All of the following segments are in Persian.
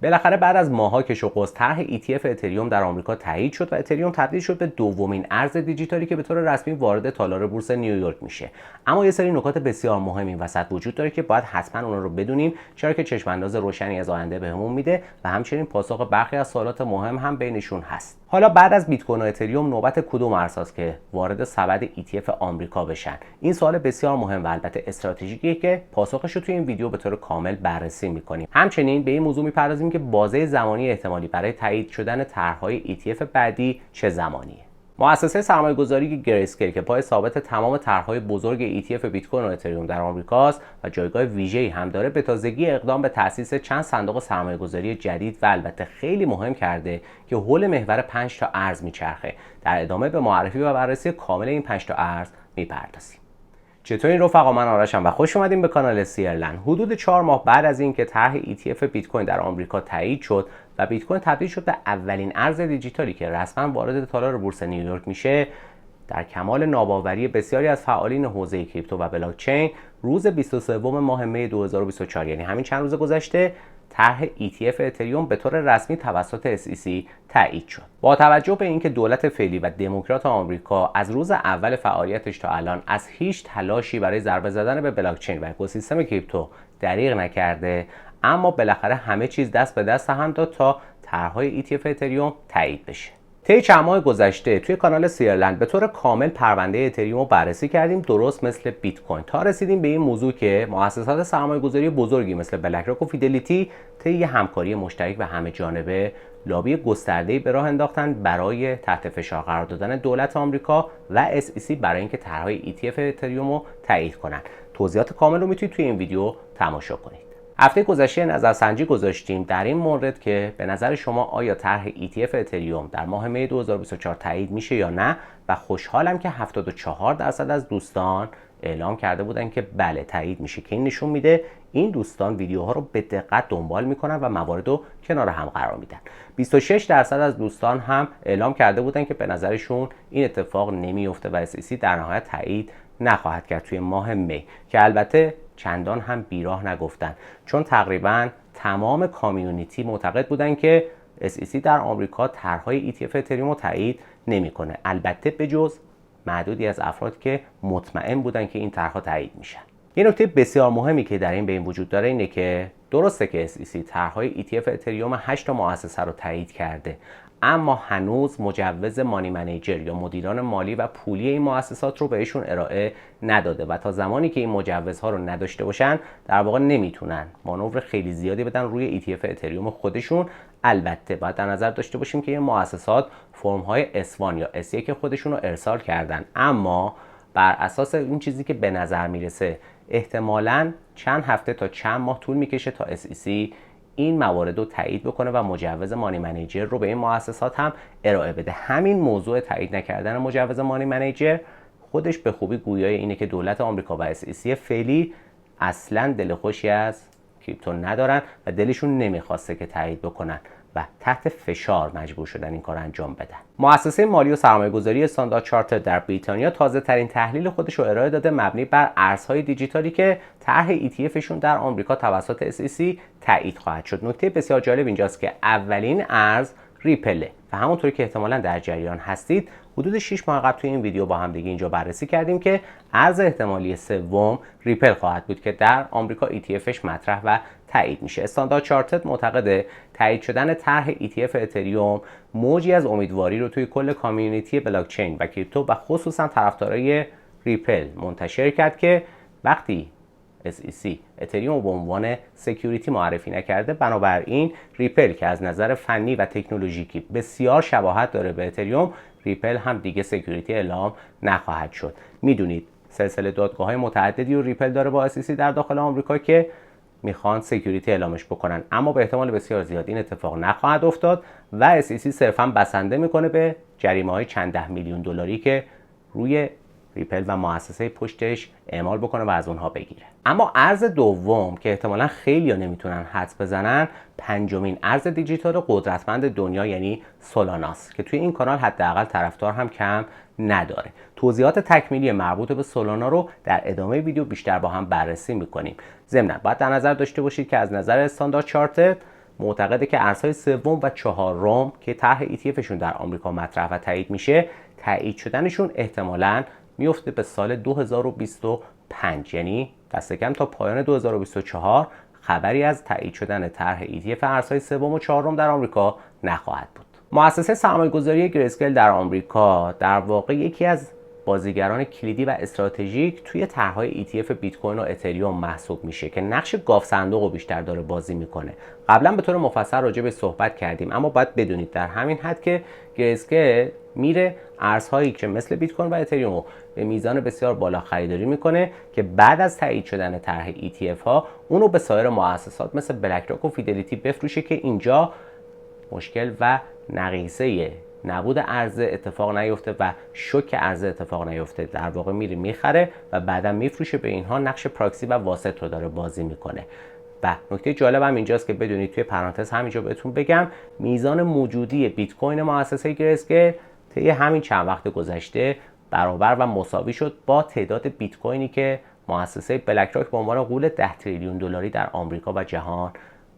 بالاخره بعد از ماه‌ها کش و قوس طرح ETF اتریوم در آمریکا تایید شد و اتریوم تبدیل شد به دومین ارز دیجیتالی که به طور رسمی وارد تالار بورس نیویورک میشه. اما یه سری نکات بسیار مهم این وسط وجود داره که باید حتما اون رو بدونیم، چرا که چشم‌انداز روشنی از آینده بهمون میده و همچنین پاسخ برخی از سوالات مهم هم بینشون هست. حالا بعد از بیت کوین و اتریوم نوبت کدوم ارزهاست که وارد سبد ETF آمریکا بشن؟ این سوال بسیار مهم و البته استراتژیکیه که پاسخش رو توی این ویدیو به طور کامل بررسی می‌کنیم. همچنین به این موضوع می‌پردازیم که بازه زمانی احتمالی برای تایید شدن طرح‌های ETF بعدی چه زمانیه. مؤسسه سرمایه‌گذاری گریسکیل که پای ثابت تمام طرح‌های بزرگ ETF بیت کوین و اتریوم در آمریکاست و جایگاه ویژه‌ای هم داره، به تازگی اقدام به تأسیس چند صندوق سرمایه‌گذاری جدید و البته خیلی مهم کرده که حول محور 5 تا ارز میچرخه. در ادامه به معرفی و بررسی کامل این 5 تا ارز میپردازیم. چطورین رفقا؟ من آرشم و خوش اومدین به کانال سیرلند. حدود 4 ماه بعد از اینکه طرح ETF بیت کوین در آمریکا تایید شد و بیت کوین تبدیل شد به اولین ارز دیجیتالی که رسما وارد تالار بورس نیویورک میشه، در کمال ناباوری بسیاری از فعالین حوزه کریپتو و بلاکچین، روز 23 ماه می 2024 یعنی همین چند روز گذشته، طرح ETF اتریوم به طور رسمی توسط SEC تایید شد. با توجه به اینکه دولت فعلی و دموکرات آمریکا از روز اول فعالیتش تا الان از هیچ تلاشی برای ضربه زدن به بلاکچین و اکوسیستم کریپتو دریغ نکرده، اما بالاخره همه چیز دست به دست هم داد تا طرحهای ETF اتریوم تایید بشه. طی چند ماه گذشته توی کانال سیرلند به طور کامل پرونده اتریوم رو بررسی کردیم، درست مثل بیت کوین، تا رسیدیم به این موضوع که مؤسسات سرمایه‌گذاری بزرگی مثل بلک راک و فیدلیتی طی یه همکاری مشترک و همه جانبه لابی گسترده‌ای به راه انداختن برای تحت فشار قرار دادن دولت آمریکا و SEC برای اینکه طرحهای ETF اتریوم رو تایید کنن. توضیحات کامل رو میتونید توی این ویدیو تماشا کنید. هفته گذشته نظرسنجی گذاشتیم در این مورد که به نظر شما آیا طرح ETF اتریوم در ماه می 2024 تایید میشه یا نه، و خوشحالم که 74% از دوستان اعلام کرده بودن که بله تایید میشه، که این نشون میده این دوستان ویدیوها رو به دقت دنبال میکنن و موارد رو کنار هم قرار میدن. 26% از دوستان هم اعلام کرده بودن که به نظرشون این اتفاق نمیفته و SEC در نهایت تایید نخواهد کرد توی ماه می، که البته چندان هم بیراه نگفتن، چون تقریبا تمام کامیونیتی معتقد بودن که SEC در آمریکا طرحهای ETF اتریوم رو تایید نمیکنه، البته به جز معدودی از افراد که مطمئن بودن که این طرحها تایید میشن. یه نکته بسیار مهمی که در این بین وجود داره اینه که درسته که SEC طرحهای ETF اتریوم 8 تا مؤسسه رو تایید کرده، اما هنوز مجوز مانی منیجر یا مدیران مالی و پولی این مؤسسات رو بهشون ارائه نداده و تا زمانی که این مجوزها رو نداشته باشن در واقع نمیتونن مانور خیلی زیادی بدن روی ETF اتریوم خودشون. البته باید در نظر داشته باشیم که این مؤسسات فرم‌های S1 یا S1 خودشون رو ارسال کردن، اما بر اساس این چیزی که به نظر میرسه احتمالاً چند هفته تا چند ماه طول میکشه تا SEC این موارد رو تایید بکنه و مجوز مانی منیجر رو به این مؤسسات هم ارائه بده. همین موضوع تایید نکردن مجوز مانی منیجر خودش به خوبی گویای اینه که دولت آمریکا و SEC فعلی اصلاً دل خوشی از کریپتو ندارن و دلشون نمیخواسته که تایید بکنن و تحت فشار مجبور شدن این کار انجام بدن. مؤسسه مالی و سرمایه‌گذاری استاندارد چارتر در بریتانیا تازه ترین تحلیل خودش رو ارائه داده، مبنی بر ارزهای دیجیتالی که طرح ETFشون در آمریکا توسط SEC تایید خواهد شد. نکته بسیار جالب اینجاست که اولین ارز ریپله و همونطوری که احتمالاً در جریان هستید حدود 6 ماه قبل توی این ویدیو با هم دیگه اینجا بررسی کردیم که ارز احتمالی سوم ریپل خواهد بود که در آمریکا ETFش مطرح و تایید میشه. استاندارد چارتد معتقده تایید شدن طرح ETF اتریوم موجی از امیدواری رو توی کل کامیونیتی بلاکچین و کریپتو و خصوصا طرفدارای ریپل منتشر کرد که وقتی SEC اتریوم به عنوان سکیوریتی معرفی نکرده، بنابراین ریپل که از نظر فنی و تکنولوژیکی بسیار شباهت داره به اتریوم، ریپل هم دیگه سکیوریتی اعلام نخواهد شد. میدونید سلسله دادگاه‌های متعددی رو ریپل داره با SEC در داخل آمریکا که میخوان سکیوریتی اعلامش بکنن، اما به احتمال بسیار زیاد این اتفاق نخواهد افتاد و SEC صرفا بسنده میکنه به جریمه‌های چند ده میلیون دلاری که روی ریپل و مؤسسه پشتش اعمال بکنه و از اونها بگیره. اما ارز دوم که احتمالاً خیلی‌ها نمیتونن حدس بزنن، پنجمین ارز دیجیتال قدرتمند دنیا یعنی سولاناست که توی این کانال حداقل طرفدار هم کم نداره. توضیحات تکمیلی مربوط به سولانا رو در ادامه ویدیو بیشتر با هم بررسی میکنیم. ضمناً باید در نظر داشته باشید که از نظر استاندارد چارتر معتقده که ارزهای سوم و چهارم که طرح ETF شون در آمریکا مطرح و تایید میشه، تایید شدنشون احتمالاً میفته به سال 2025، یعنی دست کم تا پایان 2024 خبری از تایید شدن طرح ETF ارزهای سوم و چهارم در آمریکا نخواهد بود. مؤسسه سرمایه‌گذاری گریسکل در آمریکا در واقع یکی از بازیگران کلیدی و استراتژیک توی طرح‌های ETF بیت کوین و اتریوم محسوب میشه که نقش گاو صندوق رو بیشتر داره بازی میکنه. قبلا به طور مفصل راجع به صحبت کردیم، اما باید بدونید در همین حد که گریسکل میره ارزهایی که مثل بیت کوین و اتریوم رو به میزان بسیار بالا خریداری میکنه که بعد از تایید شدن طرح ETF ها اونو به سایر مؤسسات مثل بلک راک و فیدلیتی بفروشه که اینجا مشکل و نقیصه نبود عرضه اتفاق نیفته و شوک عرضه اتفاق نیفته. در واقع میره میخره و بعدا میفروشه. به اینها نقش پراکسی و واسط رو داره بازی میکنه. و نکته جالب هم اینجاست که بدونید توی پرانتز همینجا بهتون بگم میزان موجودی بیت کوین مؤسسه گریسکل طی همین چند وقت گذشته برابر و مساوی شد با تعداد بیت کوینی که مؤسسه بلک راک به عنوان غول 10 تریلیون دلاری در آمریکا و جهان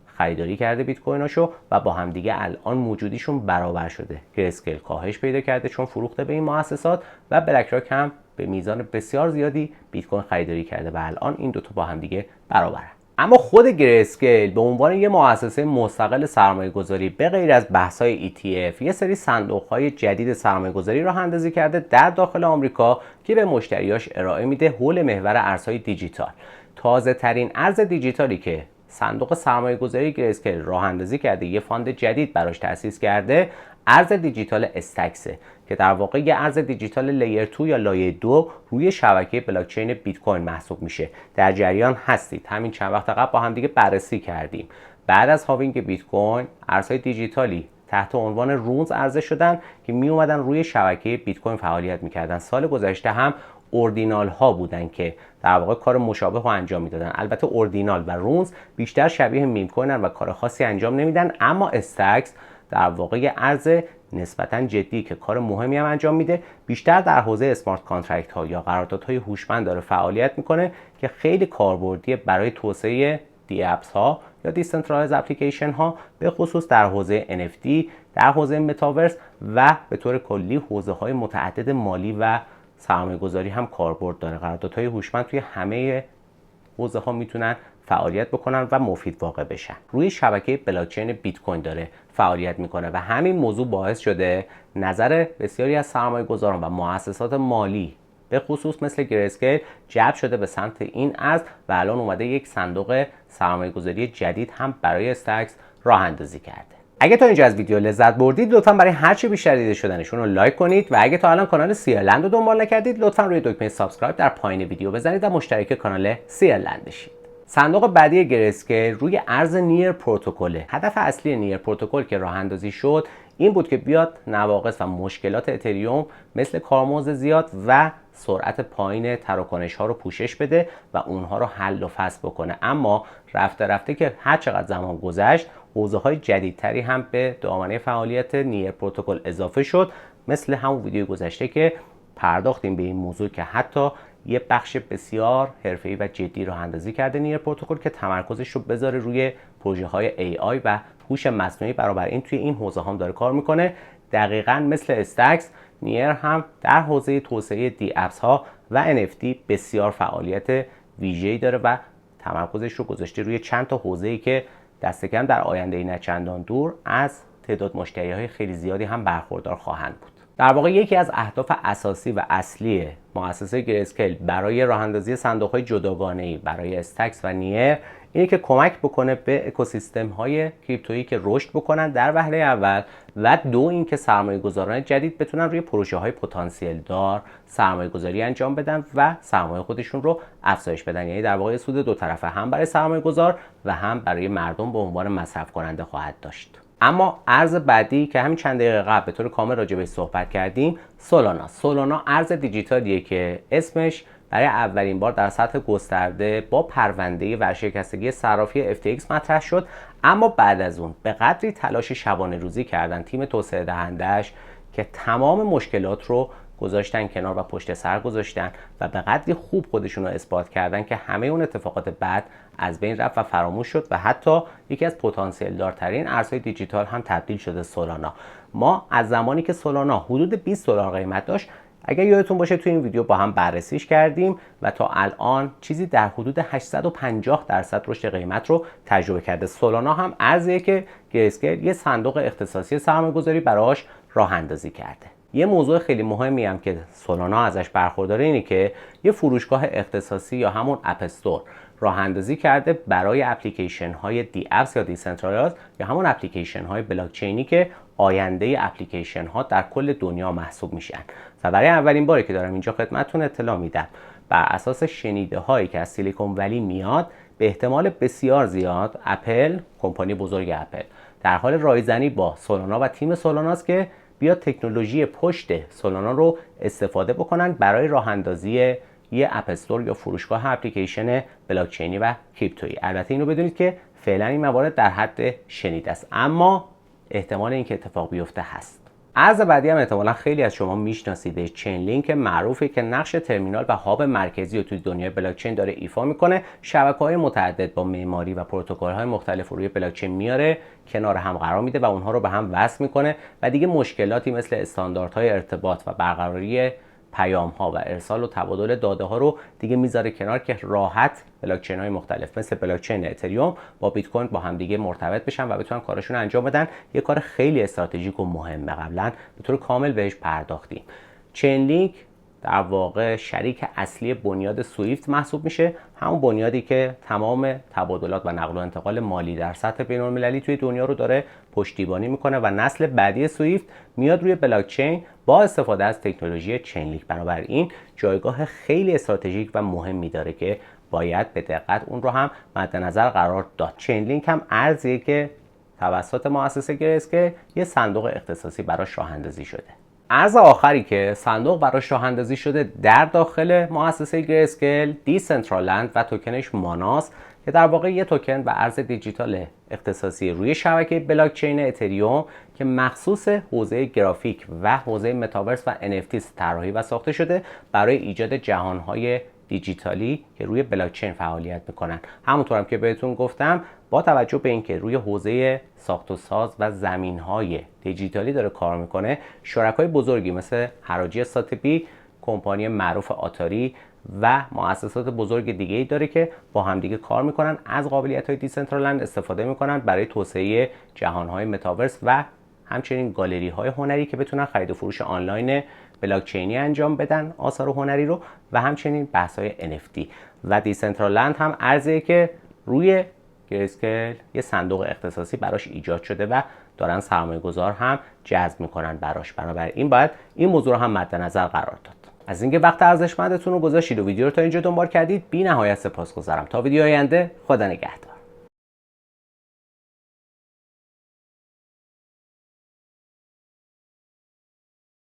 خریداری کرده بیت کویناشو و با همدیگه الان موجودیشون برابر شده. گریسکل کاهش پیدا کرده چون فروخته به این مؤسسات و بلک راک هم به میزان بسیار زیادی بیت کوین خریداری کرده و الان این دوتا با همدیگه برابرن. اما خود گریسکل به عنوان یه مؤسسه مستقل سرمایه‌گذاری به غیر از بحث‌های ETF یه سری صندوق‌های جدید سرمایه‌گذاری راه اندازی کرده در داخل آمریکا که به مشتریاش ارائه میده حول محور ارزهای دیجیتال. تازه‌ترین ارز دیجیتالی که صندوق سرمایه‌گذاری گریسکل راه اندازی کرده، یه فاند جدید براش تأسیس کرده، ارز دیجیتال استکسه که در واقع یه ارز دیجیتال لیر 2 یا لایه 2 روی شبکه بلاکچین بیت کوین محسوب میشه. در جریان هستید، همین چند وقت قبل با هم دیگه بررسی کردیم. بعد از هاوینگ بیت کوین، ارزهای دیجیتالی تحت عنوان رونز عرضه شدن که می اومدن روی شبکه بیت کوین فعالیت میکردن. سال گذشته هم اوردینال ها بودن که در واقع کار مشابه رو انجام میدادن. البته اوردینال و رونز بیشتر شبیه میم کوینن و کار خاصی انجام نمیدن، اما استکس در واقع یه ارز نسبتاً جدی که کار مهمی هم انجام میده، بیشتر در حوزه اسمارت کانترکت ها یا قراردادهای هوشمند داره فعالیت میکنه که خیلی کاربردیه برای توسعه دی اپس ها یا دیسنترالایز اپلیکیشن ها، به خصوص در حوزه NFT، در حوزه متاورس و به طور کلی حوزه های متعدد مالی و سرمایه‌گذاری هم کاربرد داره. قراردادهای هوشمند توی همه حوزه ها میتونن فعالیت بکنن و مفید واقع بشن. روی شبکه بلاکچین بیت کوین داره فعالیت میکنه و همین موضوع باعث شده نظر بسیاری از سرمایه‌گذاران و مؤسسات مالی به خصوص مثل گریسکل جلب شده به سمت این ارز و الان اومده یک صندوق سرمایه‌گذاری جدید هم برای استکس راه اندازی کرده. اگه تا اینجا از ویدیو لذت بردید لطفاً برای هر چی بیشتر دیده شدنشون رو لایک کنید و اگه تا الان کانال سیرلند رو دنبال نکردید لطفاً روی دکمه سابسکرایب در پایین ویدیو بزنید و مشترک کانال سیرلند بشید. صندوق بعدی گریسکل روی ارز نیر پروتکل. هدف اصلی نیر پروتکل که راه اندازی شد این بود که بیاد نواقص و مشکلات اتریوم مثل کارمزد زیاد و سرعت پایین تراکنش ها رو پوشش بده و اونها رو حل و فصل بکنه. اما رفته رفته که هر چقدر زمان گذشت حوزه های جدیدتری هم به دامنه فعالیت نیر پروتکل اضافه شد، مثل همون ویدیو گذشته که پرداختیم به این موضوع که حتی یه بخش بسیار حرفه‌ای و جدی راه اندازی کرده نیر پروتکل که تمرکزش رو بذاره روی پروژه های AI و هوش مصنوعی. برابر این توی این حوزه هم داره کار میکنه. دقیقاً مثل استکس، نیر هم در حوزه توسعه دی اپس ها و NFT بسیار فعالیت ویژه‌ای داره و تمرکزش رو گذاشته روی چند تا حوزه‌ای که دست کم در آینده نه چندان دور از تعداد مشتری‌های خیلی زیادی هم برخوردار خواهند بود. در واقع یکی از اهداف اساسی و اصلی مؤسسه گریسکل برای راه اندازی صندوق‌های جداگانه‌ای برای استکس و نیر اینه که کمک بکنه به اکوسیستم‌های کریپتویی که رشد بکنن در وهله اول و دو اینکه سرمایه‌گذاران جدید بتونن روی پروژه‌های پتانسیل دار سرمایه‌گذاری انجام بدن و سرمایه خودشون رو افزایش بدن. یعنی در واقع سود دو طرفه هم برای سرمایه‌گذار و هم برای مردم به عنوان مصرف کننده خواهد داشت. اما ارز بعدی که همین چند دقیقه قبل به طور کامل راجع بهش صحبت کردیم، سولانا ارز دیجیتالیه که اسمش برای اولین بار در سطح گسترده با پرونده ورشکستگی صرافی FTX مطرح شد، اما بعد از اون به قدری تلاش شبانه روزی کردن تیم توسعه دهندش که تمام مشکلات رو گذاشتن کنار و پشت سر گذاشتن و به قدری خوب خودشون رو اثبات کردن که همه اون اتفاقات بد از بین رفت و فراموش شد و حتی یکی از پتانسیل دارترین ارزهای دیجیتال هم تبدیل شده سولانا. ما از زمانی که سولانا حدود $20 قیمت داشت، اگر یادتون باشه تو این ویدیو با هم بررسیش کردیم و تا الان چیزی در حدود 850% رشد قیمت رو تجربه کرده. سولانا هم ارزیه که گریسکیل یه صندوق اختصاصی سرمایه‌گذاری براش راه اندازی کرده. یه موضوع خیلی مهمی هم که سولانا ازش برخورداره اینه که یه فروشگاه اختصاصی یا همون اپ استور راه اندازی کرده برای اپلیکیشن های دی اپس یا دیسنترالایز یا همون اپلیکیشن های بلاک چینی که آینده اپلیکیشن ها در کل دنیا محسوب میشن. و برای اولین باری که دارم اینجا خدمتتون اطلاع میدم، بر اساس شنیده هایی که از سیلیکون ولی میاد، به احتمال بسیار زیاد اپل، کمپانی بزرگ اپل، در حال رایزنی با سولانا و تیم سولاناست که بیاد تکنولوژی پشت سولانا رو استفاده بکنن برای راه اندازی یه اپ استور یا فروشگاه اپلیکیشن بلاک چینی و کریپتویی. البته اینو بدونید که فعلا این موارد در حد شنیده است، اما احتمال اینکه اتفاق بیفته هست. ارز بعدی هم احتمالا خیلی از شما میشناسید، چین لینک معروفه که نقش ترمینال و هاب مرکزی رو توی دنیای بلاک چین داره ایفا میکنه. شبکه‌های متعدد با معماری و پروتکل‌های مختلف روی بلاک چین میاره، کنار هم قرار میده و اونها رو به هم وصل میکنه و دیگه مشکلاتی مثل استانداردهای ارتباط و برقراری پیام ها و ارسال و تبادل داده ها رو دیگه میذاره کنار که راحت بلاک چین های مختلف مثل بلاک چین اتریوم با بیت کوین با هم دیگه مرتبط بشن و بتونن کارشون رو انجام بدن. یه کار خیلی استراتژیک و مهمه، قبلا به طور کامل بهش پرداختیم. چین لینک در واقع شریک اصلی بنیاد سویفت محسوب میشه، همون بنیادی که تمام تبادلات و نقل و انتقال مالی در سطح بین‌المللی توی دنیا رو داره پشتیبانی میکنه و نسل بعدی سویفت میاد روی بلاک چین با استفاده از تکنولوژی چین لینک. بنابراین جایگاه خیلی استراتژیک و مهمی داره که باید به دقت اون رو هم مد نظر قرار داد. چین لینک هم ارزیه که توسط مؤسسه گریسکیل یه صندوق اختصاصی براش راه اندازی شده. ارز آخری که صندوق براش راه اندازی شده در داخل مؤسسه گریسکیل دیسنترالند و توکنش ماناست که در واقع یه توکن و ارز دیجیتال اختصاصی روی شبکه بلاک چین اتریوم که مخصوص حوزه گرافیک و حوزه متاورس و NFT طراحی و ساخته شده برای ایجاد جهانهای دیجیتالی که روی بلاک چین فعالیت میکنن. همونطور هم که بهتون گفتم، با توجه به اینکه روی حوزه ساخت و ساز و زمینهای دیجیتالی داره کار میکنه، شرکای بزرگی مثل حراجی ساتبی، کمپانی معروف آتاری و مؤسسات بزرگ دیگه ای داره که با همدیگه کار میکنن، از قابلیت‌های دیسنترالند استفاده میکنن برای توسعه جهانهای متاورس و همچنین گالری‌های هنری که بتونن خرید و فروش آنلاین بلاک چینی انجام بدن آثار هنری رو و همچنین بحث‌های NFT. و دیسنترالند هم ارزیه که روی گریسکیل یه صندوق اختصاصی براش ایجاد شده و دارن سرمایه‌گذار هم جذب میکنن براش. بنابراین باید این موضوع رو هم مد نظر قرار داد. از اینکه وقت ارزشمندتون رو گذاشتید و ویدیو رو تا اینجا دنبال کردید بی نهایت سپاسگزارم. تا ویدیو آینده، خدا نگهدار.